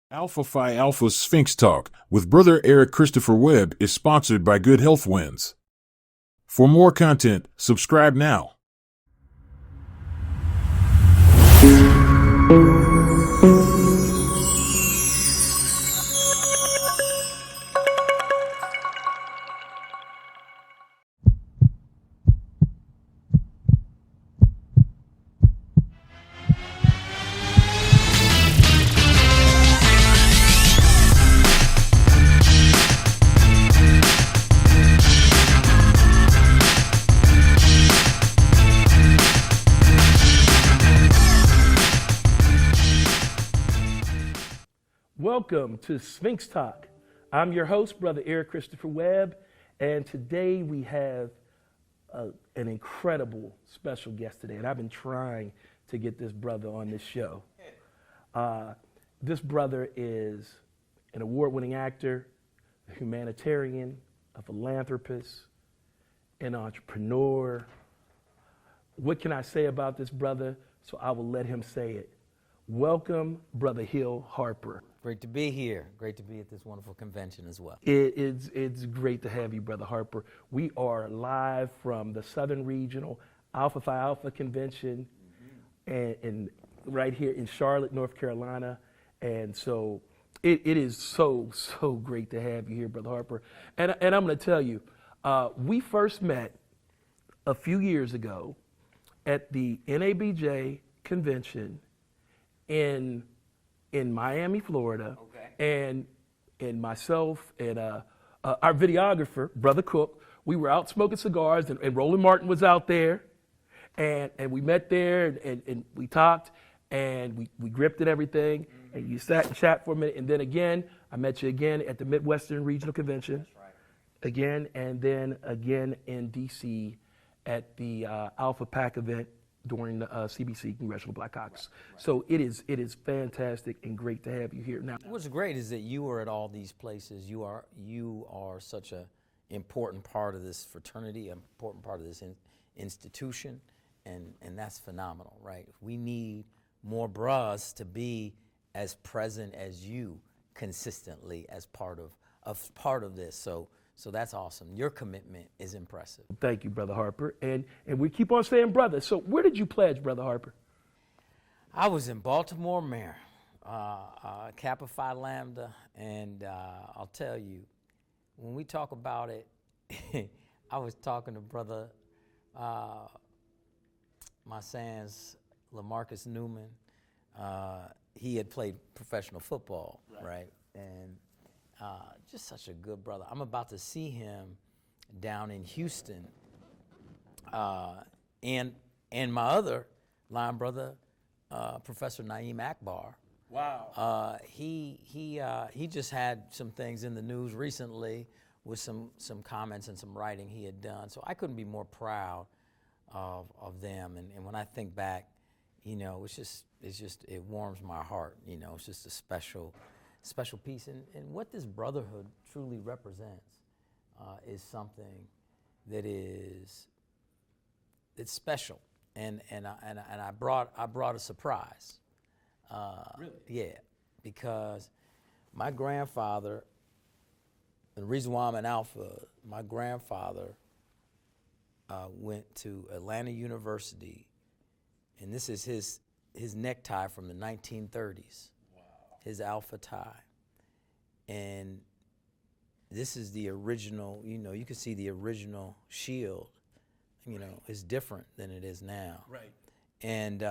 Alpha Phi Alpha Sphinx Talk with Brother Eric Christopher Webb is sponsored by Good Health Wins. For more content, subscribe now. Welcome to Sphinx Talk. I'm your host, Brother Eric Christopher Webb, and today we have an incredible special guest today, and I've been trying to get this brother on this show. This brother is an award-winning actor, a humanitarian, a philanthropist, an entrepreneur. What can I say about this brother? So I will let him say it. Welcome, Brother Hill Harper. Great to be here. Great to be at this wonderful convention as well. It's great to have you, Brother Harper. We are live from the Southern Regional Alpha Phi Alpha Convention and right here in Charlotte, North Carolina. And so it is so great to have you here, Brother Harper. And I'm going to tell you, we first met a few years ago at the NABJ convention in Miami, Florida, and myself and our videographer, Brother Cook, we were out smoking cigars, and Roland Martin was out there, and we met there, and we talked, and we gripped and everything, and you sat and chat for a minute, and then again, I met you again at the Midwestern Regional Convention. That's right. Again, and then again in D.C. at the Alpha PAC event during the CBC Congressional Black Caucus. Right. So it is fantastic and great to have you here. Now, what's great is that you are at all these places. You are such an important part of this fraternity, an important part of this institution, and that's phenomenal, right? We need more bras to be as present as you consistently as part of this. So that's awesome. Your commitment is impressive. Thank you, Brother Harper. And we keep on saying brother. So where did you pledge, Brother Harper? I was in Baltimore, Maryland, Kappa Phi Lambda, and I'll tell you, when we talk about it, I was talking to Brother, my son's LaMarcus Newman. He had played professional football, right? And just such a good brother. I'm about to see him down in Houston, and my other line brother, Professor Naeem Akbar. Wow. He just had some things in the news recently with some comments and some writing he had done. So I couldn't be more proud of them. And when I think back, it warms my heart. It's just a special piece, and what this brotherhood truly represents is something that it's special, and I brought a surprise. Really? Yeah, because my grandfather, and the reason why I'm an alpha, my grandfather went to Atlanta University, and this is his necktie from the 1930s. His alpha tie. And this is the original, you can see the original shield, is different than it is now. Right. And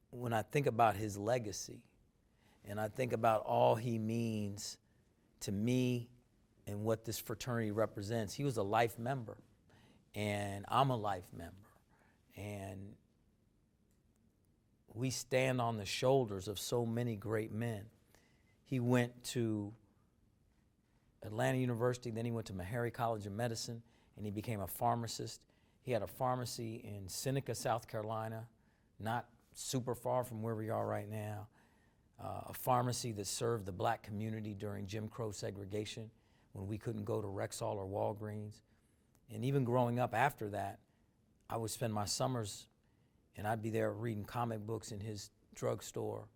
when I think about his legacy, and I think about all he means to me and what this fraternity represents, he was a life member, and I'm a life member. And we stand on the shoulders of so many great men. He went to Atlanta University, then he went to Meharry College of Medicine, and he became a pharmacist. He had a pharmacy in Seneca, South Carolina, not super far from where we are right now, a pharmacy that served the black community during Jim Crow segregation when we couldn't go to Rexall or Walgreens. And even growing up after that, I would spend my summers and I'd be there reading comic books in his drugstore.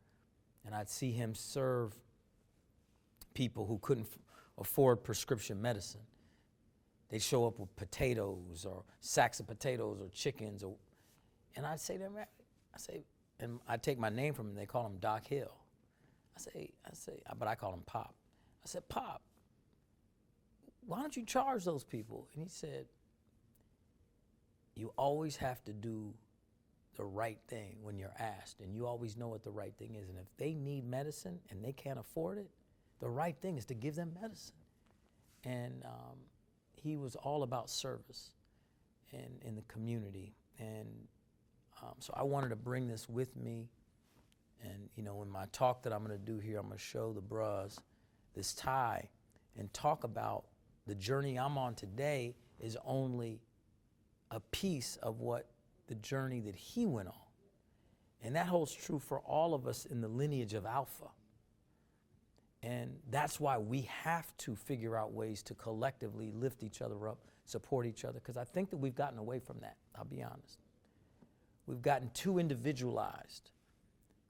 and I'd see him serve people who couldn't afford prescription medicine. They'd show up with potatoes or sacks of potatoes or chickens, and I'd say to them, and I'd take my name from him. They call him Doc Hill. But I call him Pop. I said, Pop, why don't you charge those people? And he said, you always have to do the right thing when you're asked, and you always know what the right thing is. And if they need medicine and they can't afford it, the right thing is to give them medicine. And he was all about service in the community. And so I wanted to bring this with me. And, you know, in my talk that I'm going to do here, I'm going to show the bros this tie and talk about the journey I'm on today is only a piece of what the journey that he went on. And that holds true for all of us in the lineage of Alpha. And that's why we have to figure out ways to collectively lift each other up, support each other, because I think that we've gotten away from that, I'll be honest. We've gotten too individualized.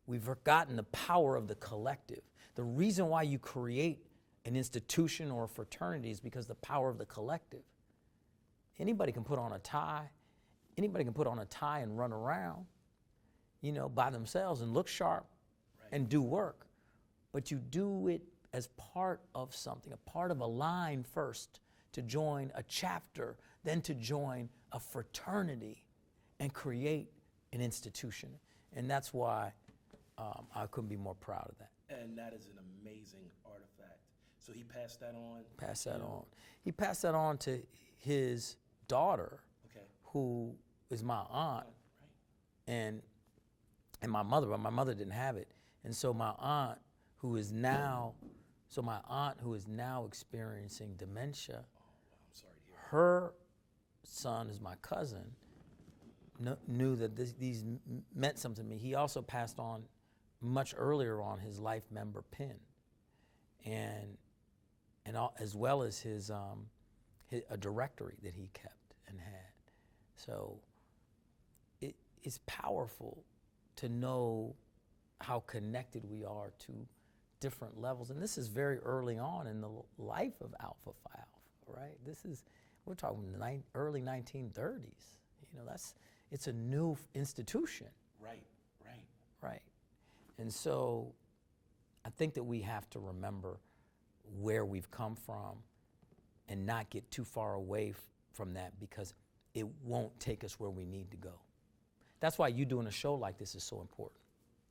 We've forgotten the power of the collective. The reason why you create an institution or a fraternity is because the power of the collective. Anybody can put on a tie. Anybody can put on a tie and run around, you know, by themselves and look sharp and do work. But you do it as part of something, a part of a line first, to join a chapter, then to join a fraternity and create an institution. And that's why I couldn't be more proud of that. And that is an amazing artifact. So he passed that on? Passed that on. He passed that on to his daughter, who is my aunt, and my mother, but my mother didn't have it. And so my aunt, who is now experiencing dementia, I'm sorry to hear that. her son is my cousin, knew that these meant something to me. He also passed on much earlier on his life member pin, and as well as his a directory that he kept and had. So it's powerful to know how connected we are to different levels. And this is very early on in the life of Alpha Phi Alpha, right? We're talking early 1930s. You know, it's a new institution. Right. And so I think that we have to remember where we've come from and not get too far away from that, because it won't take us where we need to go. That's why you doing a show like this is so important.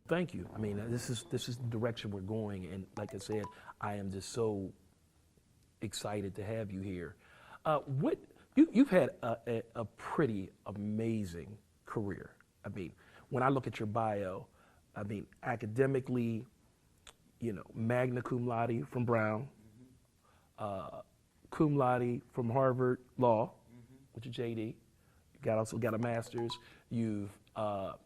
Thank you. I mean, this is the direction we're going, and like I said, I am just so excited to have you here. You've had a pretty amazing career. I mean, when I look at your bio, I mean, academically, you know, magna cum laude from Brown, cum laude from Harvard Law, with your JD. You also got a master's. You have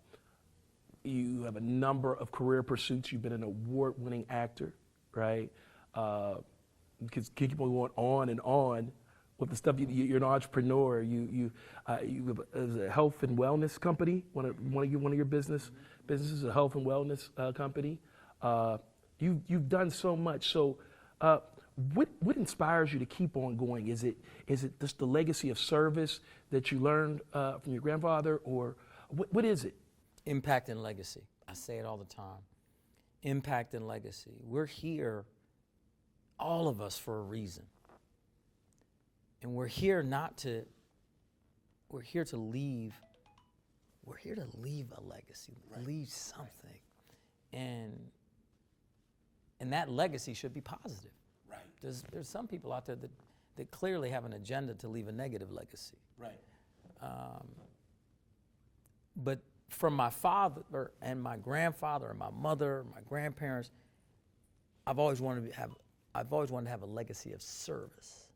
a number of career pursuits. You've been an award-winning actor, right? Because keep on and on with the stuff. You're an entrepreneur. You have a health and wellness company. One of your businesses, a health and wellness company. You've done so much. So, what inspires you to keep on going? Is it just the legacy of service that you learned from your grandfather, or what is it? Impact and legacy. I say it all the time. Impact and legacy. We're here, all of us, for a reason. And we're here to leave a legacy, leave something. And that legacy should be positive. Right. There's some people out there that clearly have an agenda to leave a negative legacy. Right. But from my father and my grandfather and my mother, my grandparents, I've always wanted to have a legacy of service.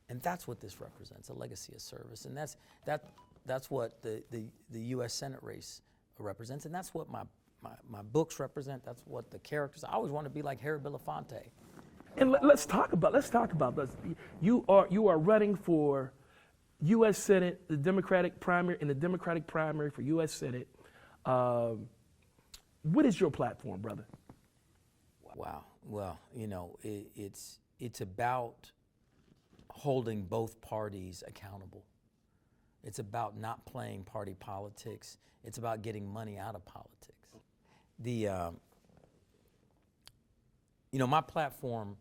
And that's what this represents, a legacy of service. And that's what the U.S. Senate race represents. And that's what my books represent. That's what the characters. I always want to be like Harry Belafonte. And let's talk about this. You are running for U.S. Senate, the Democratic primary for U.S. Senate. What is your platform, brother? Wow. Well, it's about holding both parties accountable. It's about not playing party politics. It's about getting money out of politics. My platform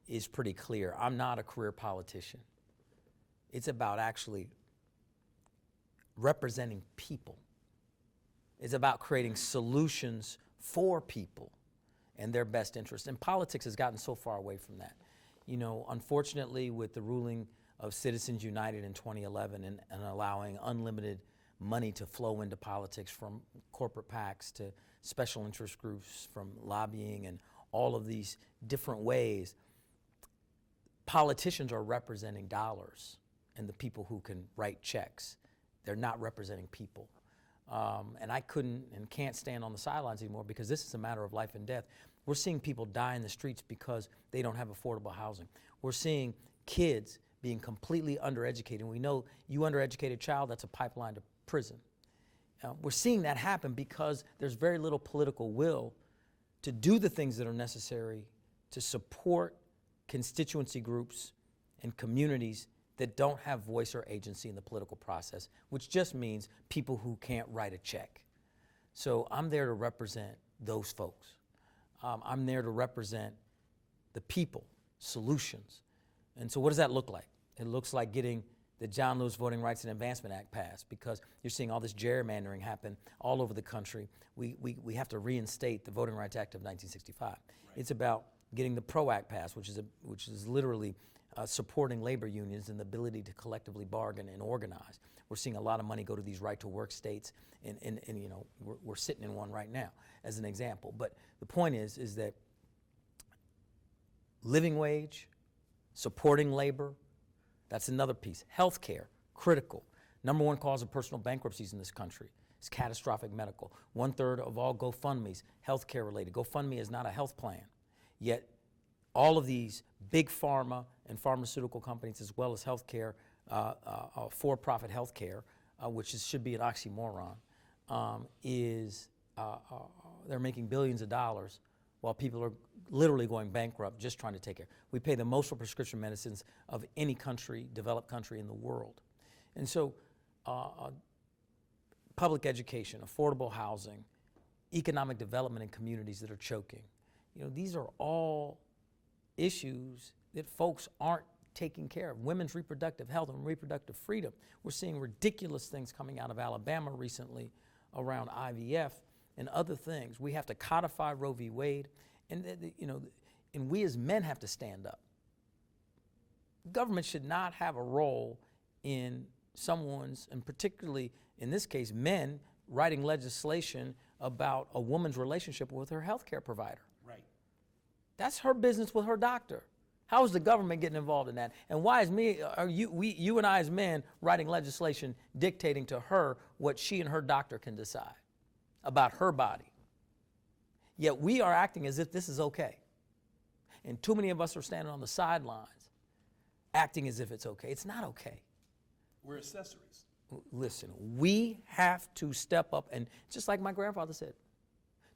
is pretty clear. I'm not a career politician. It's about actually representing people. It's about creating solutions for people and their best interest. And politics has gotten so far away from that. Unfortunately, with the ruling of Citizens United in 2011 and allowing unlimited money to flow into politics from corporate PACs to special interest groups, from lobbying and all of these different ways, politicians are representing dollars and the people who can write checks. They're not representing people. And I couldn't and can't stand on the sidelines anymore because this is a matter of life and death. We're seeing people die in the streets because they don't have affordable housing. We're seeing kids being completely undereducated. And we know you undereducated child, that's a pipeline to prison. We're seeing that happen because there's very little political will to do the things that are necessary to support constituency groups and communities that don't have voice or agency in the political process, which just means people who can't write a check. So I'm there to represent those folks. I'm there to represent the people, solutions. And so what does that look like? It looks like getting the John Lewis Voting Rights and Advancement Act passed because you're seeing all this gerrymandering happen all over the country. We have to reinstate the Voting Rights Act of 1965. Right. It's about getting the PRO Act passed, which is literally supporting labor unions and the ability to collectively bargain and organize. We're seeing a lot of money go to these right-to-work states, and we're sitting in one right now as an example. But the point is that living wage, supporting labor, that's another piece. Healthcare, critical. Number one cause of personal bankruptcies in this country is catastrophic medical. 1/3 of all GoFundMes, healthcare related. GoFundMe is not a health plan, yet all of these big pharma and pharmaceutical companies, as well as healthcare, for-profit healthcare, which should be an oxymoron, they're making billions of dollars while people are literally going bankrupt just trying to take care. We pay the most for prescription medicines of any country, developed country in the world. And so public education, affordable housing, economic development in communities that are choking, these are all issues that folks aren't taking care of. Women's reproductive health and reproductive freedom. We're seeing ridiculous things coming out of Alabama recently around IVF and other things. We have to codify Roe v. Wade, and we as men have to stand up. Government should not have a role in someone's, and particularly in this case, men writing legislation about a woman's relationship with her healthcare provider. Right. That's her business with her doctor. How is the government getting involved in that? And why is you and I as men writing legislation dictating to her what she and her doctor can decide about her body? Yet we are acting as if this is okay. And too many of us are standing on the sidelines acting as if it's okay. It's not okay. We're accessories. Listen, we have to step up, and just like my grandfather said,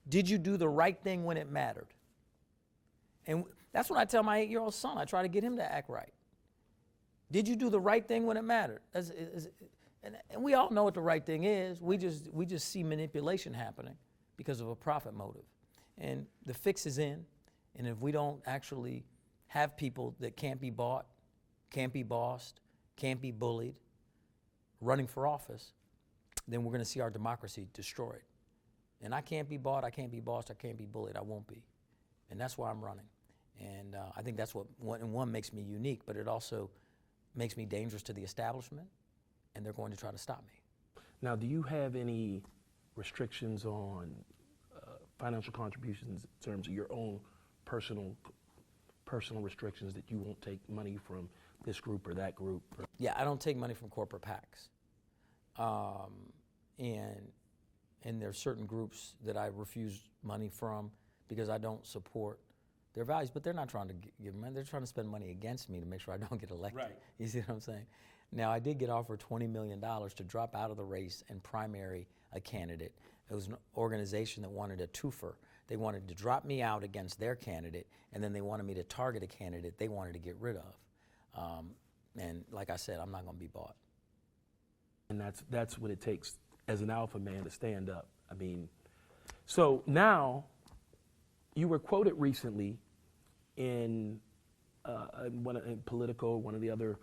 did you do the right thing when it mattered? And that's what I tell my 8-year-old son. I try to get him to act right. Did you do the right thing when it mattered? And we all know what the right thing is. We just see manipulation happening because of a profit motive. And the fix is in. And if we don't actually have people that can't be bought, can't be bossed, can't be bullied, running for office, then we're going to see our democracy destroyed. And I can't be bought, I can't be bossed, I can't be bullied. I won't be. And that's why I'm running. And I think that's what one makes me unique, but it also makes me dangerous to the establishment, and they're going to try to stop me. Now, do you have any restrictions on financial contributions in terms of your own personal restrictions that you won't take money from this group or that group? Yeah, I don't take money from corporate PACs. And there are certain groups that I refuse money from because I don't support their values, but they're not trying to give money. They're trying to spend money against me to make sure I don't get elected. Right. You see what I'm saying? Now, I did get offered $20 million to drop out of the race and primary a candidate It was an organization that wanted a twofer. They wanted to drop me out against their candidate, and then they wanted me to target a candidate they wanted to get rid of. And like I said, I'm not going to be bought. And that's what it takes as an alpha man to stand up. I mean, so now you were quoted recently in Politico, one of the other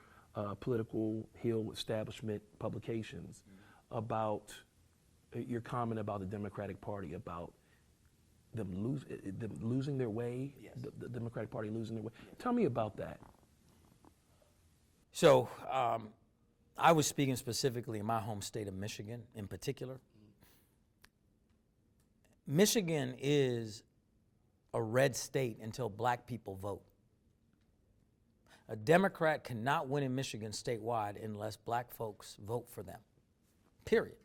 political Hill establishment publications, about your comment about the Democratic Party, about them losing their way, Yes. the Democratic Party losing their way. Tell me about that. So I was speaking specifically in my home state of Michigan in particular. Michigan is a red state until black people vote. A Democrat cannot win in Michigan statewide unless black folks vote for them, period.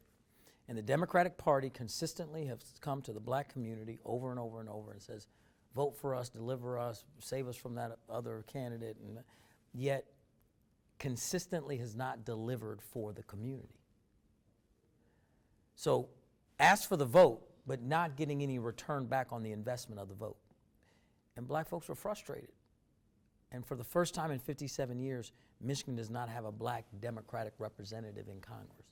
And the Democratic Party consistently has come to the black community over and over and over and says, vote for us, deliver us, save us from that other candidate, and yet consistently has not delivered for the community. So ask for the vote, but not getting any return back on the investment of the vote. And black folks were frustrated. And for the first time in 57 years, Michigan does not have a black Democratic representative in Congress.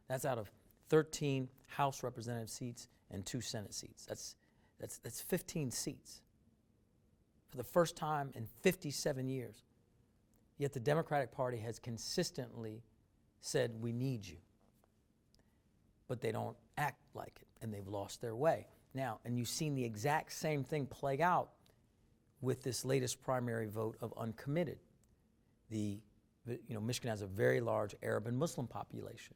That's out of 13 House representative seats and 2 Senate seats. That's 15 seats for the first time in 57 years. Yet the Democratic Party has consistently said, we need you. But they don't act like it, and they've lost their way. Now, and you've seen the exact same thing play out with this latest primary vote of uncommitted. Michigan has a very large Arab and Muslim population.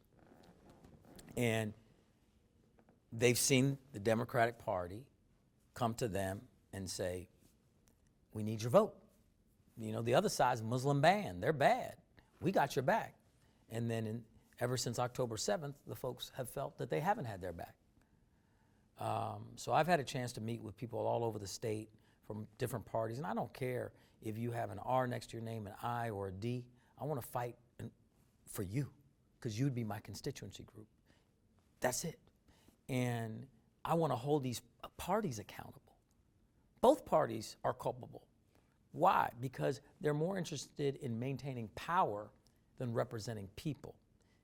And they've seen the Democratic Party come to them and say, we need your vote. The other side's Muslim ban. They're bad. We got your back. And then ever since October 7th, the folks have felt that they haven't had their back. So I've had a chance to meet with people all over the state from different parties, and I don't care if you have an R next to your name, an I or a D. I want to fight for you because you'd be my constituency group. That's it. And I want to hold these parties accountable. Both parties are culpable. Why? Because they're more interested in maintaining power than representing people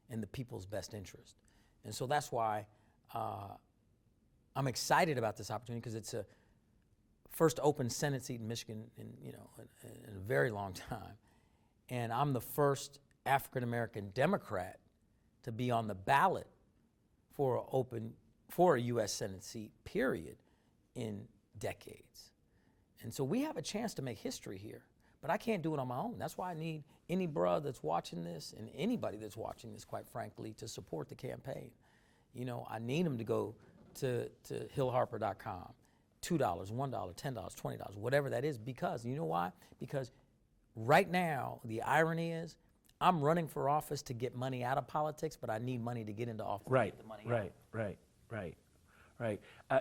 in the people's best interest. And so that's why I'm excited about this opportunity, because it's a first open Senate seat in Michigan in a very long time. And I'm the first African-American Democrat to be on the ballot for a U.S. Senate seat, period, in decades. And so we have a chance to make history here, but I can't do it on my own. That's why I need any brother that's watching this, and anybody that's watching this, quite frankly, to support the campaign. I need them to go to hillharper.com, $2, $1, $10, $20, whatever that is, because you know why? Because right now, the irony is, I'm running for office to get money out of politics, but I need money to get into office. Right, to get the money out. right.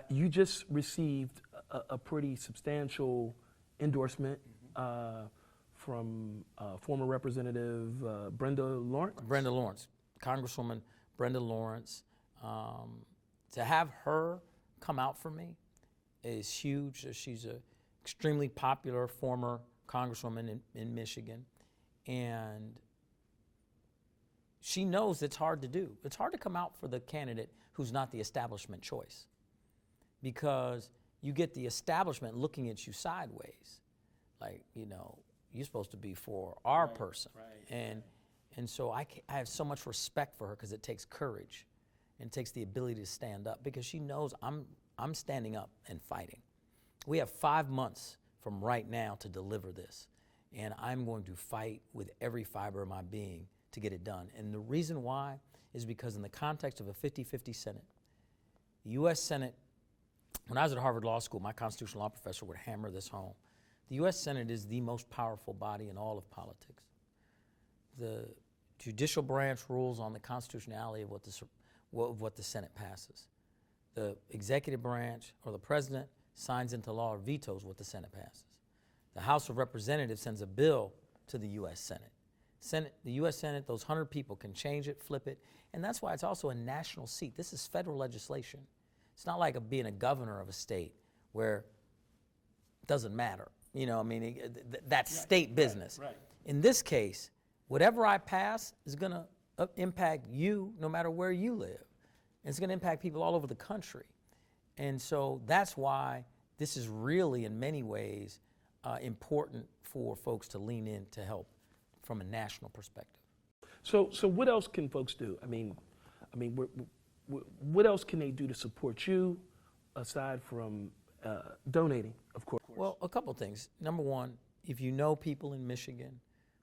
You just received a pretty substantial endorsement from former Representative Brenda Lawrence. Brenda Lawrence, Congresswoman Brenda Lawrence. To have her come out for me is huge. She's an extremely popular former Congresswoman in Michigan, and she knows it's hard to do. It's hard to come out for the candidate who's not the establishment choice, because you get the establishment looking at you sideways, like, you're supposed to be for our person. Right. And so I have so much respect for her, because it takes courage and it takes the ability to stand up, because she knows I'm standing up and fighting. We have 5 months from right now to deliver this, and I'm going to fight with every fiber of my being to get it done. And the reason why is because in the context of a 50-50 Senate, the U.S. Senate, when I was at Harvard Law School, my constitutional law professor would hammer this home. The U.S. Senate is the most powerful body in all of politics. The judicial branch rules on the constitutionality of what the Senate passes. The executive branch, or the president, signs into law or vetoes what the Senate passes. The House of Representatives sends a bill to the U.S. Senate. The U.S. Senate, those 100 people can change it, flip it, and that's why it's also a national seat. This is federal legislation. It's not like being a governor of a state where it doesn't matter. You know, I mean, that's state business. Right. In this case, whatever I pass is going to impact you no matter where you live. It's going to impact people all over the country. And so that's why this is really, in many ways, important for folks to lean in to help from a national perspective. So what else can folks do? I mean, what else can they do to support you, aside from donating, of course? Well, a couple things. Number one, if you know people in Michigan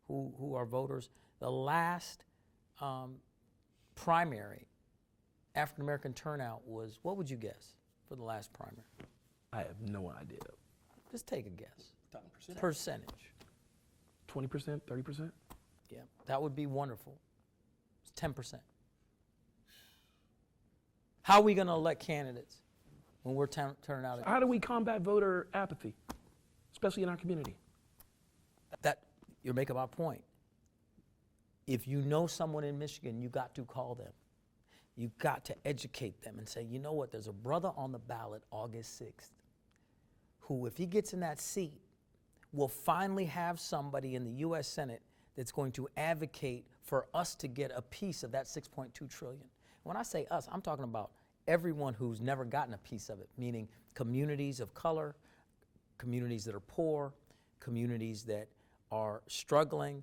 who are voters, the last primary African-American turnout was, what would you guess for the last primary? I have no idea. Just take a guess. Percentage. 20%, 30%? Yeah, that would be wonderful. It's 10%. How are we going to elect candidates when we're turning out? How do we combat voter apathy, especially in our community? That you're making my point. If you know someone in Michigan, you got to call them. You got to educate them and say, you know what, there's a brother on the ballot August 6th who, if he gets in that seat, will finally have somebody in the U.S. Senate that's going to advocate for us to get a piece of that $6.2 trillion. When I say us, I'm talking about everyone who's never gotten a piece of it, meaning communities of color, communities that are poor, communities that are struggling.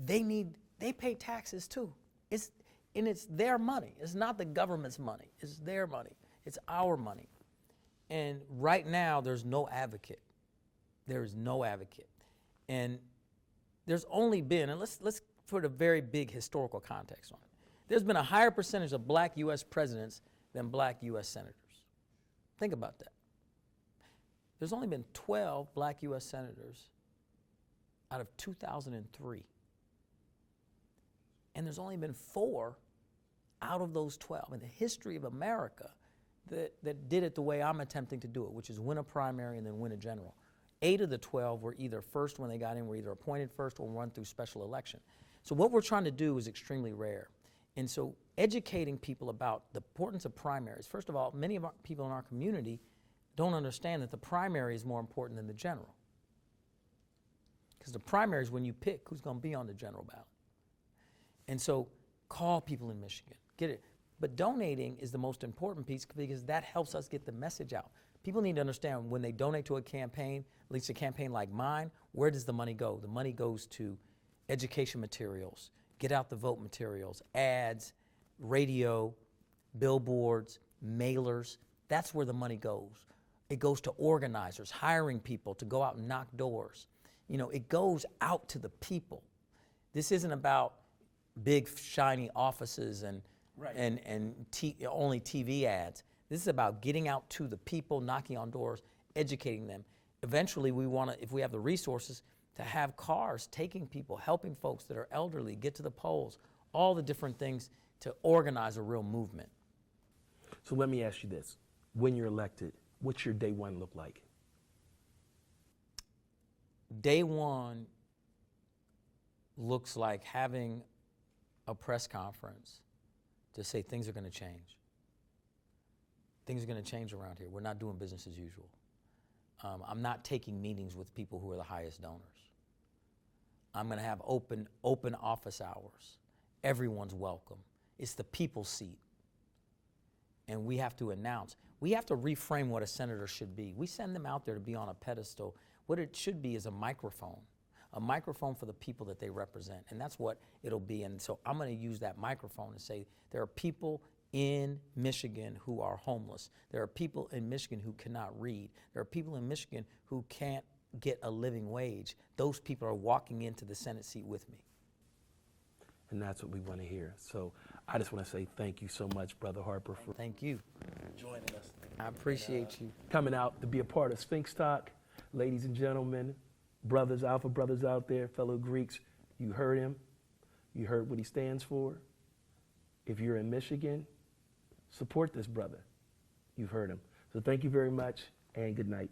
They pay taxes too. It's their money. It's not the government's money. It's their money. It's our money. And right now, there's no advocate. There is no advocate. And there's only been, and let's put a very big historical context on it. There's been a higher percentage of black U.S. presidents than black U.S. senators. Think about that. There's only been 12 black U.S. senators out of 2003. And there's only been 4 out of those 12 in the history of America that did it the way I'm attempting to do it, which is win a primary and then win a general. 8 of the 12 were either first when they got in, were either appointed first or run through special election. So what we're trying to do is extremely rare. And so educating people about the importance of primaries. First of all, many of our people in our community don't understand that the primary is more important than the general. Because the primary is when you pick who's going to be on the general ballot. And so call people in Michigan, get it. But donating is the most important piece because that helps us get the message out. People need to understand when they donate to a campaign, at least a campaign like mine, where does the money go? The money goes to education materials, get out the vote materials, ads, radio, billboards, mailers. That's where the money goes. It goes to organizers, hiring people to go out and knock doors. You know, it goes out to the people. This isn't about big shiny offices and only TV ads. This is about getting out to the people, knocking on doors, educating them. Eventually, we want to, if we have the resources, to have cars taking people, helping folks that are elderly, get to the polls, all the different things to organize a real movement. So let me ask you this. When you're elected, what's your day one look like? Day one looks like having a press conference to say things are going to change. Things are going to change around here. We're not doing business as usual. I'm not taking meetings with people who are the highest donors. I'm going to have open office hours. Everyone's welcome. It's the people's seat. And we have to announce. We have to reframe what a senator should be. We send them out there to be on a pedestal. What it should be is a microphone for the people that they represent. And that's what it'll be. And so I'm going to use that microphone and say there are people in Michigan who are homeless. There are people in Michigan who cannot read. There are people in Michigan who can't get a living wage. Those people are walking into the Senate seat with me. And that's what we want to hear. So I just want to say thank you so much, Brother Harper, for Thank you. joining us. I appreciate you. Coming out to be a part of Sphinx Talk. Ladies and gentlemen, brothers, Alpha brothers out there, fellow Greeks, you heard him. You heard what he stands for. If you're in Michigan, support this brother. You've heard him. So thank you very much and good night.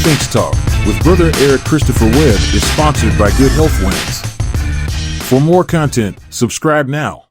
Sphinx Talk with Brother Eric Christopher Webb is sponsored by Good Health Wins. For more content, subscribe now.